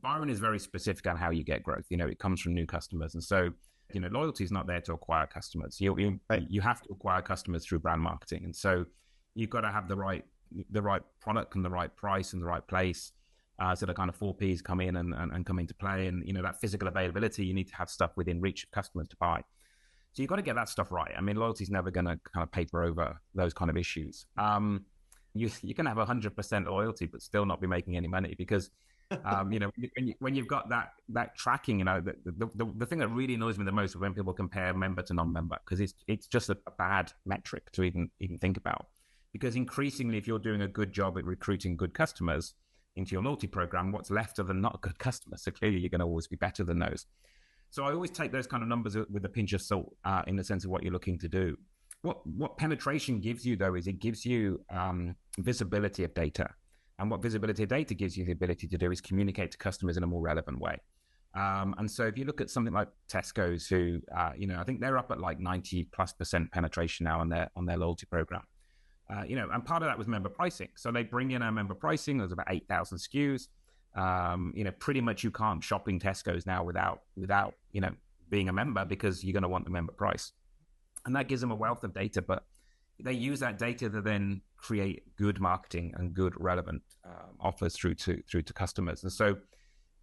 Byron is very specific on how you get growth. It comes from new customers. And so, loyalty is not there to acquire customers. You have to acquire customers through brand marketing. And so you've got to have the right product and the right price and the right place. So the kind of 4Ps come in and come into play. And, that physical availability, you need to have stuff within reach of customers to buy. So you've got to get that stuff right. I mean, loyalty is never going to kind of paper over those kind of issues. You can have 100% loyalty, but still not be making any money because, when you've got that tracking, the thing that really annoys me the most is when people compare member to non-member, because it's just a bad metric to even think about. Because increasingly, if you're doing a good job at recruiting good customers into your loyalty program, what's left are the not good customers. So clearly, you're going to always be better than those. So I always take those kind of numbers with a pinch of salt in the sense of what you're looking to do. What penetration gives you, though, is it gives you visibility of data. And what visibility of data gives you the ability to do is communicate to customers in a more relevant way. And so if you look at something like Tesco's, who, I think they're up at like 90+% penetration now on their loyalty program. And part of that was member pricing. So they bring in our member pricing. There's about 8,000 SKUs. Pretty much you can't shop in Tesco's now without being a member, because you're going to want the member price. And that gives them a wealth of data, but they use that data to then create good marketing and good relevant offers through to customers. And so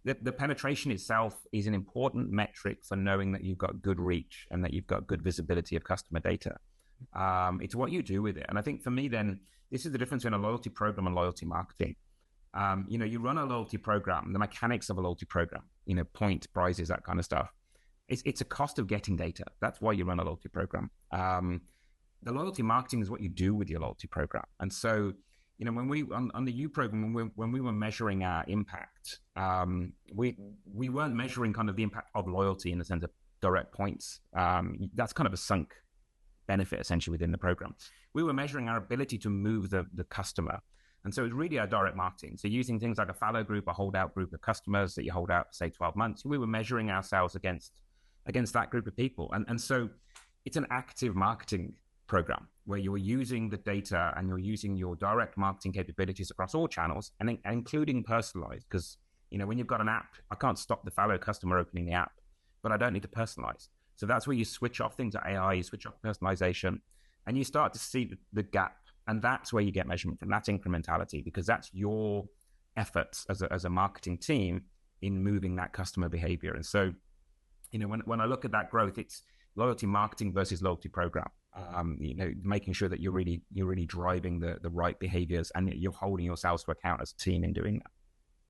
the penetration itself is an important metric for knowing that you've got good reach and that you've got good visibility of customer data. It's what you do with it. And I think for me, then, this is the difference between a loyalty program and loyalty marketing. You run a loyalty program, the mechanics of a loyalty program, points, prizes, that kind of stuff. It's a cost of getting data. That's why you run a loyalty program. The loyalty marketing is what you do with your loyalty program. And so, when we on the U program, when we were measuring our impact, we weren't measuring kind of the impact of loyalty in the sense of direct points. That's kind of a sunk benefit essentially within the program. We were measuring our ability to move the customer. And so it's really our direct marketing. So using things like a fallow group, a holdout group of customers that you hold out for, say, 12 months, we were measuring ourselves against that group of people. And so it's an active marketing program where you're using the data and you're using your direct marketing capabilities across all channels, and including personalized. Because, when you've got an app, I can't stop the fallow customer opening the app, but I don't need to personalize. So that's where you switch off things like AI, you switch off personalization, and you start to see the gap. And that's where you get measurement from. That's incrementality, because that's your efforts as a marketing team in moving that customer behavior. And so, when I look at that growth, it's loyalty marketing versus loyalty program. Making sure that you're really driving the right behaviors, and you're holding yourselves to account as a team in doing that.